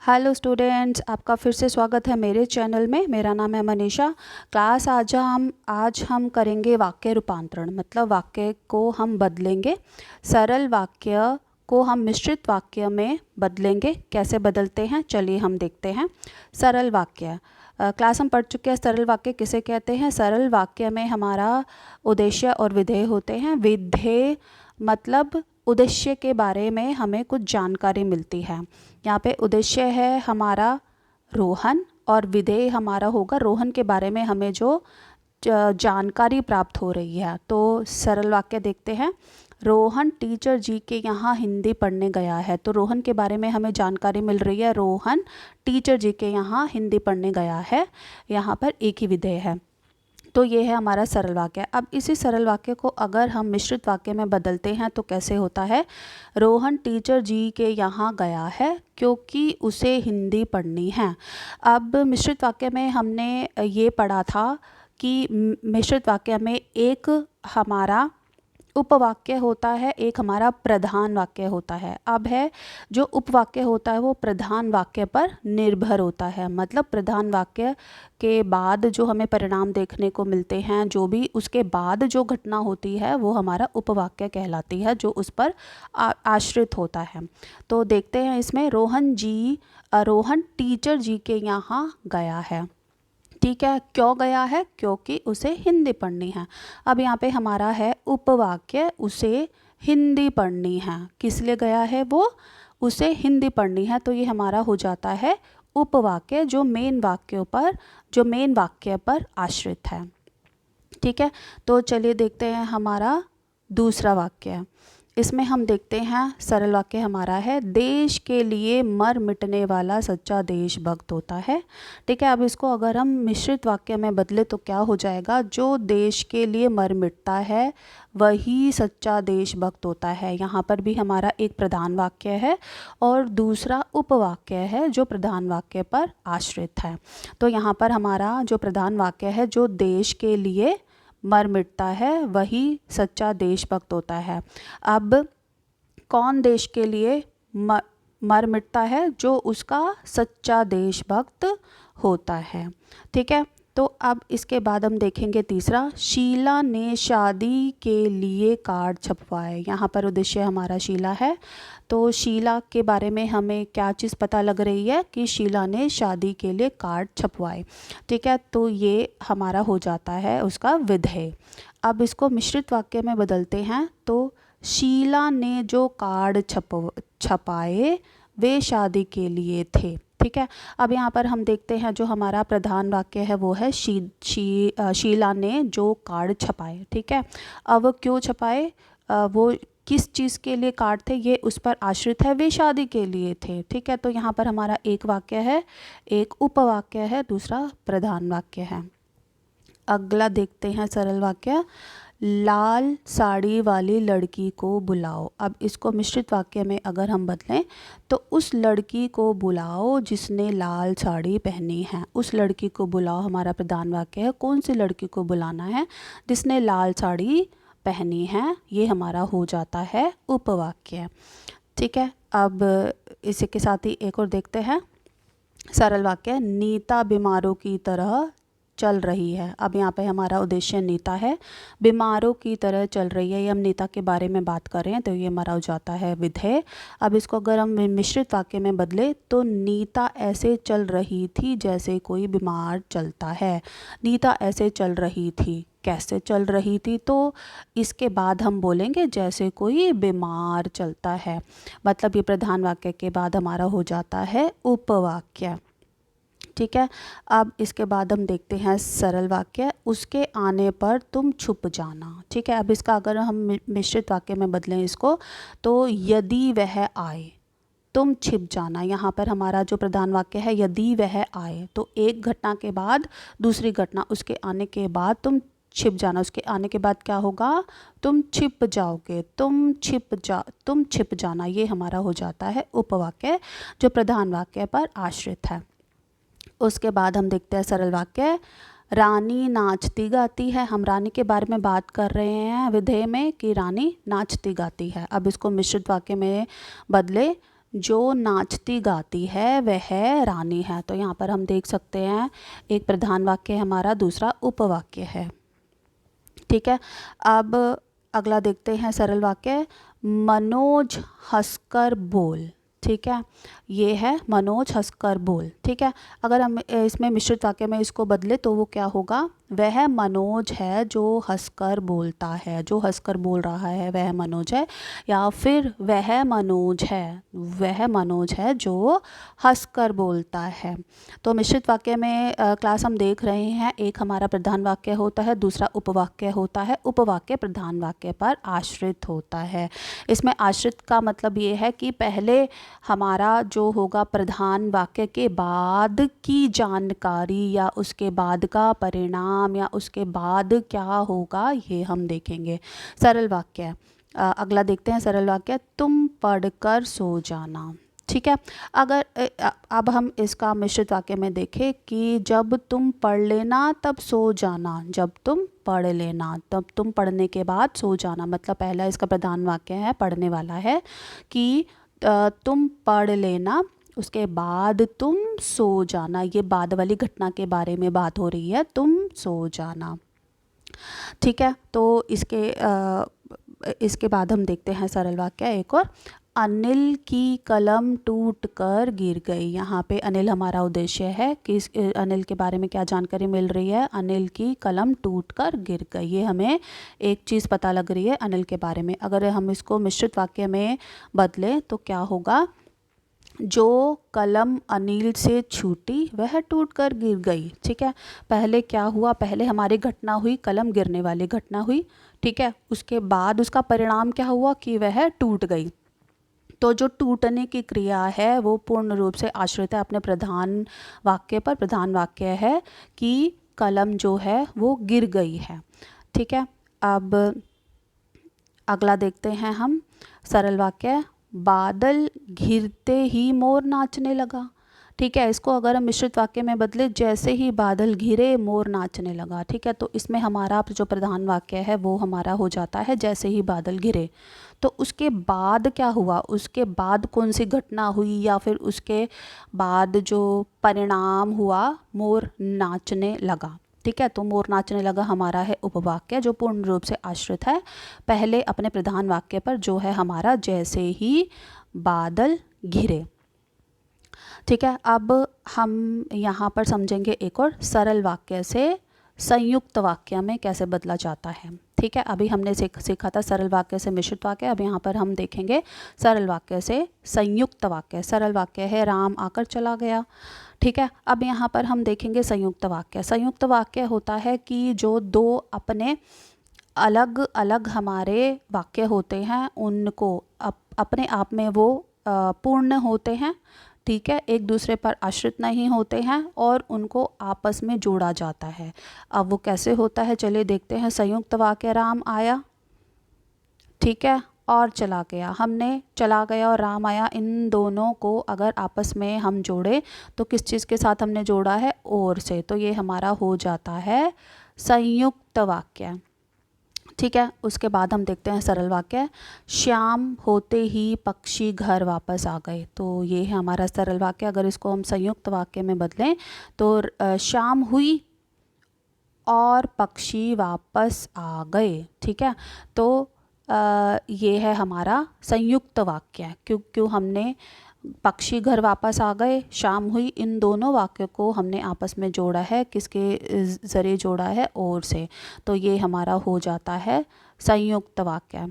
Hello students, आपका फिर से स्वागत है मेरे चैनल में। मेरा नाम है मनीषा। क्लास आज हम करेंगे वाक्य रूपांतरण, मतलब वाक्य को हम बदलेंगे। सरल वाक्य को हम मिश्रित वाक्य में बदलेंगे। कैसे बदलते हैं चलिए हम देखते हैं। सरल वाक्य क्लास हम पढ़ चुके हैं। सरल वाक्य किसे कहते हैं? सरल वाक्य में हमारा उद्देश्य और विधेय होते हैं। विधेय मतलब उद्देश्य के बारे में हमें कुछ जानकारी मिलती है। यहाँ पे उद्देश्य है हमारा रोहन और विधेय हमारा होगा रोहन के बारे में हमें जो जानकारी प्राप्त हो रही है। तो सरल वाक्य देखते हैं। रोहन टीचर जी के यहाँ हिंदी पढ़ने गया है। तो रोहन के बारे में हमें जानकारी मिल रही है। रोहन टीचर जी के यहाँ हिंदी पढ़ने गया है। यहाँ पर एक ही विधेय है। तो ये है हमारा सरल वाक्य। अब इसी सरल वाक्य को अगर हम मिश्रित वाक्य में बदलते हैं तो कैसे होता है? रोहन टीचर जी के यहाँ गया है क्योंकि उसे हिंदी पढ़नी है। अब मिश्रित वाक्य में हमने ये पढ़ा था कि मिश्रित वाक्य में एक हमारा उपवाक्य होता है, एक हमारा प्रधान वाक्य होता है। अब है जो उपवाक्य होता है वो प्रधान वाक्य पर निर्भर होता है। मतलब प्रधान वाक्य के बाद जो हमें परिणाम देखने को मिलते हैं, जो भी उसके बाद जो घटना होती है वो हमारा उपवाक्य कहलाती है, जो उस पर आश्रित होता है। तो देखते हैं इसमें रोहन टीचर जी के यहाँ गया है। ठीक है, क्यों गया है? क्योंकि उसे हिंदी पढ़नी है। अब यहाँ पे हमारा है उपवाक्य, उसे हिंदी पढ़नी है। किस लिए गया है वो? उसे हिंदी पढ़नी है। तो ये हमारा हो जाता है उपवाक्य जो मेन वाक्य पर आश्रित है। ठीक है, तो चलिए देखते हैं हमारा दूसरा वाक्य। इसमें हम देखते हैं सरल वाक्य हमारा है देश के लिए मर मिटने वाला सच्चा देशभक्त होता है। ठीक है, अब इसको अगर हम मिश्रित वाक्य में बदले तो क्या हो जाएगा? जो देश के लिए मर मिटता है वही सच्चा देशभक्त होता है। यहाँ पर भी हमारा एक प्रधान वाक्य है और दूसरा उपवाक्य है जो प्रधान वाक्य पर आश्रित है। तो यहाँ पर हमारा जो प्रधान वाक्य है, जो देश के लिए मर मिटता है वही सच्चा देशभक्त होता है। अब कौन देश के लिए मर मिटता है? जो उसका सच्चा देशभक्त होता है। ठीक है, तो अब इसके बाद हम देखेंगे तीसरा। शीला ने शादी के लिए कार्ड छपवाए। यहाँ पर उद्देश्य हमारा शीला है। तो शीला के बारे में हमें क्या चीज़ पता लग रही है कि शीला ने शादी के लिए कार्ड छपवाए। ठीक है, तो ये हमारा हो जाता है उसका विधेय। अब इसको मिश्रित वाक्य में बदलते हैं तो शीला ने जो कार्ड छपाए वे शादी के लिए थे। ठीक है, अब यहाँ पर हम देखते हैं जो हमारा प्रधान वाक्य है वो है शीला ने जो कार्ड छपाए। ठीक है, अब वो क्यों छपाए, वो किस चीज़ के लिए कार्ड थे ये उस पर आश्रित है। वे शादी के लिए थे। ठीक है, तो यहाँ पर हमारा एक वाक्य है, एक उपवाक्य है, दूसरा प्रधान वाक्य है। अगला देखते हैं सरल वाक्य। लाल साड़ी वाली लड़की को बुलाओ। अब इसको मिश्रित वाक्य में अगर हम बदलें तो उस लड़की को बुलाओ जिसने लाल साड़ी पहनी है। उस लड़की को बुलाओ हमारा प्रधान वाक्य है। कौन सी लड़की को बुलाना है? जिसने लाल साड़ी पहनी है। ये हमारा हो जाता है उपवाक्य। ठीक है, अब इसी के साथ ही एक और देखते हैं सरल वाक्य। नीता बीमारों की तरह चल रही है। अब यहाँ पे हमारा उद्देश्य नीता है, बीमारों की तरह चल रही है। ये हम नीता के बारे में बात कर रहे हैं तो ये हमारा हो जाता है विधेय। अब इसको अगर हम मिश्रित वाक्य में बदले तो नीता ऐसे चल रही थी जैसे कोई बीमार चलता है। नीता ऐसे चल रही थी, कैसे चल रही थी? तो इसके बाद हम बोलेंगे जैसे कोई बीमार चलता है। मतलब ये प्रधान वाक्य के बाद हमारा हो जाता है उपवाक्य। ठीक है, अब इसके बाद हम देखते हैं सरल वाक्य। उसके आने पर तुम छुप जाना। ठीक है, अब इसका अगर हम मिश्रित वाक्य में बदलें इसको तो यदि वह आए तुम छिप जाना। यहाँ पर हमारा जो प्रधान वाक्य है यदि वह आए, तो एक घटना के बाद दूसरी घटना, उसके आने के बाद तुम छिप जाना। उसके आने के बाद क्या होगा? तुम छिप जाओगे, तुम छिप जाना। ये हमारा हो जाता है उपवाक्य जो प्रधान वाक्य पर आश्रित है। उसके बाद हम देखते हैं सरल वाक्य। रानी नाचती गाती है। हम रानी के बारे में बात कर रहे हैं विधेय में कि रानी नाचती गाती है। अब इसको मिश्रित वाक्य में बदले। जो नाचती गाती है वह रानी है। तो यहाँ पर हम देख सकते हैं एक प्रधान वाक्य है हमारा, दूसरा उपवाक्य है। ठीक है, अब अगला देखते हैं सरल वाक्य। मनोज हंसकर बोल। ठीक है, ये है मनोज हंसकर बोल। ठीक है, अगर हम इसमें मिश्रित वाक्य में इसको बदले तो वो क्या होगा, वह मनोज है जो हंसकर बोलता है। जो हंसकर बोल रहा है वह मनोज है, या फिर वह मनोज है, वह मनोज है जो हंसकर बोलता है। तो मिश्रित वाक्य में क्लास हम देख रहे हैं, एक हमारा प्रधान वाक्य होता है, दूसरा उपवाक्य होता है। उपवाक्य प्रधान वाक्य पर आश्रित होता है। इसमें आश्रित का मतलब ये है कि पहले हमारा जो होगा प्रधान वाक्य के बाद की जानकारी या उसके बाद का परिणाम या उसके बाद क्या होगा ये हम देखेंगे। सरल वाक्य अगला देखते हैं। सरल वाक्य, तुम पढ़कर सो जाना। ठीक है, अगर अब हम इसका मिश्रित वाक्य में देखें कि जब तुम पढ़ लेना तब सो जाना। जब तुम पढ़ लेना तब तुम पढ़ने के बाद सो जाना, मतलब पहला इसका प्रधान वाक्य है, पढ़ने वाला है कि तुम पढ़ लेना, उसके बाद तुम सो जाना। ये बाद वाली घटना के बारे में बात हो रही है, तुम सो जाना। ठीक है, तो इसके बाद हम देखते हैं सरल वाक्य एक और। अनिल की कलम टूटकर गिर गई। यहाँ पे अनिल हमारा उद्देश्य है कि अनिल के बारे में क्या जानकारी मिल रही है। अनिल की कलम टूटकर गिर गई, ये हमें एक चीज़ पता लग रही है अनिल के बारे में। अगर हम इसको मिश्रित वाक्य में बदलें तो क्या होगा, जो कलम अनिल से छूटी वह टूटकर गिर गई। ठीक है, पहले क्या हुआ, पहले हमारी घटना हुई, कलम गिरने वाली घटना हुई। ठीक है, उसके बाद उसका परिणाम क्या हुआ कि वह टूट गई। तो जो टूटने की क्रिया है वो पूर्ण रूप से आश्रित है अपने प्रधान वाक्य पर। प्रधान वाक्य है कि कलम जो है वो गिर गई है। ठीक है, अब अगला देखते हैं हम सरल वाक्य। बादल घिरते ही मोर नाचने लगा। ठीक है, इसको अगर हम मिश्रित वाक्य में बदले, जैसे ही बादल घिरे मोर नाचने लगा। ठीक है, तो इसमें हमारा जो प्रधान वाक्य है वो हमारा हो जाता है जैसे ही बादल घिरे। तो उसके बाद क्या हुआ, उसके बाद कौन सी घटना हुई या फिर उसके बाद जो परिणाम हुआ, मोर नाचने लगा। ठीक है, तो मोर नाचने लगा हमारा है उपवाक्य जो पूर्ण रूप से आश्रित है पहले अपने प्रधान वाक्य पर, जो है हमारा जैसे ही बादल घिरे। ठीक है, अब हम यहाँ पर समझेंगे एक और सरल वाक्य से संयुक्त वाक्य में कैसे बदला जाता है। ठीक है, अभी हमने सीखा था सरल वाक्य से मिश्रित वाक्य, अब यहाँ पर हम देखेंगे सरल वाक्य से संयुक्त वाक्य। सरल वाक्य है राम आकर चला गया। ठीक है, अब यहाँ पर हम देखेंगे संयुक्त वाक्य। संयुक्त वाक्य होता है कि जो दो अपने अलग अलग हमारे वाक्य होते हैं उनको अपने आप में वो पूर्ण होते हैं। ठीक है, एक दूसरे पर आश्रित नहीं होते हैं और उनको आपस में जोड़ा जाता है। अब वो कैसे होता है चलिए देखते हैं। संयुक्त वाक्य, राम आया, ठीक है, और चला गया। हमने चला गया और राम आया, इन दोनों को अगर आपस में हम जोड़े तो किस चीज़ के साथ हमने जोड़ा है, और से, तो ये हमारा हो जाता है संयुक्त वाक्य। ठीक है, उसके बाद हम देखते हैं सरल वाक्य। शाम होते ही पक्षी घर वापस आ गए। तो ये है हमारा सरल वाक्य। अगर इसको हम संयुक्त वाक्य में बदलें तो शाम हुई और पक्षी वापस आ गए। ठीक है, तो ये है हमारा संयुक्त वाक्य। क्यों हमने पक्षी घर वापस आ गए, शाम हुई, इन दोनों वाक्य को हमने आपस में जोड़ा है, किसके ज़रिए जोड़ा है, और से। तो ये हमारा हो जाता है संयुक्त वाक्य।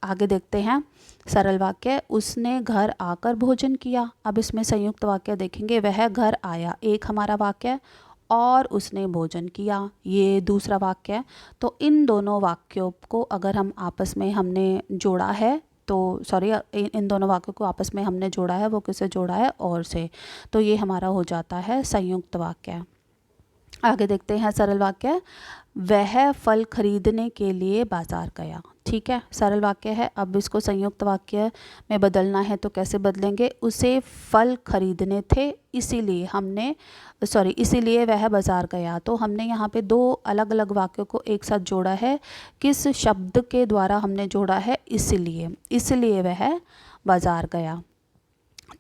आगे देखते हैं सरल वाक्य। उसने घर आकर भोजन किया। अब इसमें संयुक्त वाक्य देखेंगे। वह घर आया, एक हमारा वाक्य, और उसने भोजन किया, ये दूसरा वाक्य। तो इन दोनों वाक्यों को अगर हम आपस में हमने जोड़ा है तो इन दोनों वाक्यों को आपस में हमने जोड़ा है, वो किससे जोड़ा है, और से। तो ये हमारा हो जाता है संयुक्त वाक्य। आगे देखते हैं सरल वाक्य। वह फल खरीदने के लिए बाजार गया। ठीक है, सरल वाक्य है। अब इसको संयुक्त वाक्य में बदलना है तो कैसे बदलेंगे। उसे फल खरीदने थे इसीलिए वह बाजार गया। तो हमने यहाँ पे दो अलग अलग वाक्यों को एक साथ जोड़ा है। किस शब्द के द्वारा हमने जोड़ा है, इसलिए वह बाजार गया।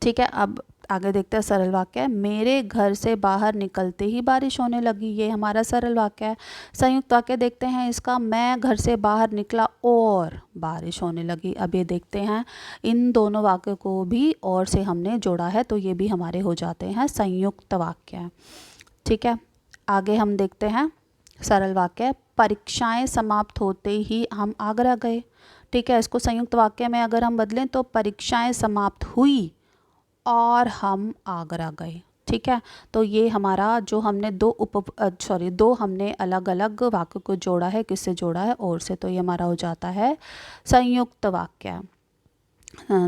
ठीक है, अब आगे देखते हैं सरल वाक्य। मेरे घर से बाहर निकलते ही बारिश होने लगी, ये हमारा सरल वाक्य है। संयुक्त वाक्य देखते हैं इसका, मैं घर से बाहर निकला और बारिश होने लगी। अब ये देखते हैं इन दोनों वाक्यों को भी और से हमने जोड़ा है, तो ये भी हमारे हो जाते हैं संयुक्त वाक्य। ठीक है, आगे हम देखते हैं सरल वाक्य। परीक्षाएं समाप्त होते ही हम आगरा गए। ठीक है, इसको संयुक्त वाक्य में अगर हम बदलें तो परीक्षाएं समाप्त हुई और हम आगरा गए। ठीक है, तो ये हमारा जो हमने दो हमने अलग अलग वाक्य को जोड़ा है, किससे जोड़ा है, और से, तो ये हमारा हो जाता है संयुक्त वाक्य।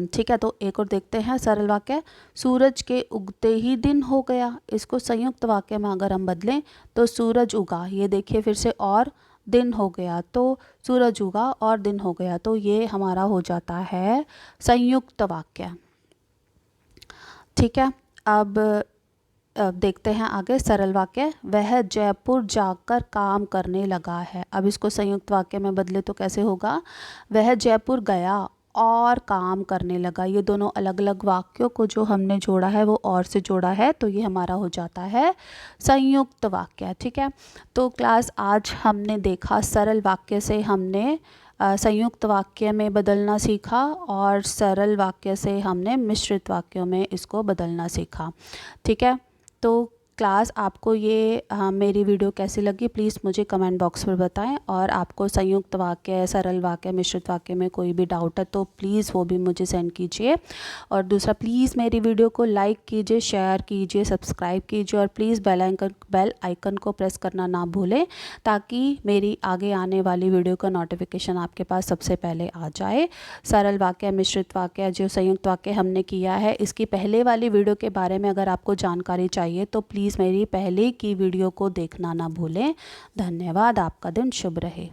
ठीक है, तो एक और देखते हैं सरल वाक्य। सूरज के उगते ही दिन हो गया, इसको संयुक्त वाक्य में अगर हम बदलें तो सूरज उगा, ये देखिए फिर से, और दिन हो गया, तो सूरज उगा और दिन हो गया, तो ये हमारा हो जाता है संयुक्त वाक्य। ठीक है, अब देखते हैं आगे सरल वाक्य। वह जयपुर जाकर काम करने लगा है। अब इसको संयुक्त वाक्य में बदले तो कैसे होगा, वह जयपुर गया और काम करने लगा। ये दोनों अलग अलग वाक्यों को जो हमने जोड़ा है वो और से जोड़ा है, तो ये हमारा हो जाता है संयुक्त वाक्य। ठीक है, तो क्लास आज हमने देखा सरल वाक्य से हमने संयुक्त वाक्य में बदलना सीखा, और सरल वाक्य से हमने मिश्रित वाक्यों में इसको बदलना सीखा। ठीक है, तो क्लास आपको ये मेरी वीडियो कैसी लगी प्लीज़ मुझे कमेंट बॉक्स में बताएं, और आपको संयुक्त वाक्य, सरल वाक्य, मिश्रित वाक्य में कोई भी डाउट है तो प्लीज़ वो भी मुझे सेंड कीजिए। और दूसरा, प्लीज़ मेरी वीडियो को लाइक कीजिए, शेयर कीजिए, सब्सक्राइब कीजिए, और प्लीज़ बेल आइकन को प्रेस करना ना भूलें, ताकि मेरी आगे आने वाली वीडियो का नोटिफिकेशन आपके पास सबसे पहले आ जाए। सरल वाक्य, मिश्रित वाक्य, जो संयुक्त वाक्य हमने किया है, इसकी पहले वाली वीडियो के बारे में अगर आपको जानकारी चाहिए तो प्लीज़ मेरी पहले की वीडियो को देखना ना भूलें। धन्यवाद, आपका दिन शुभ रहे।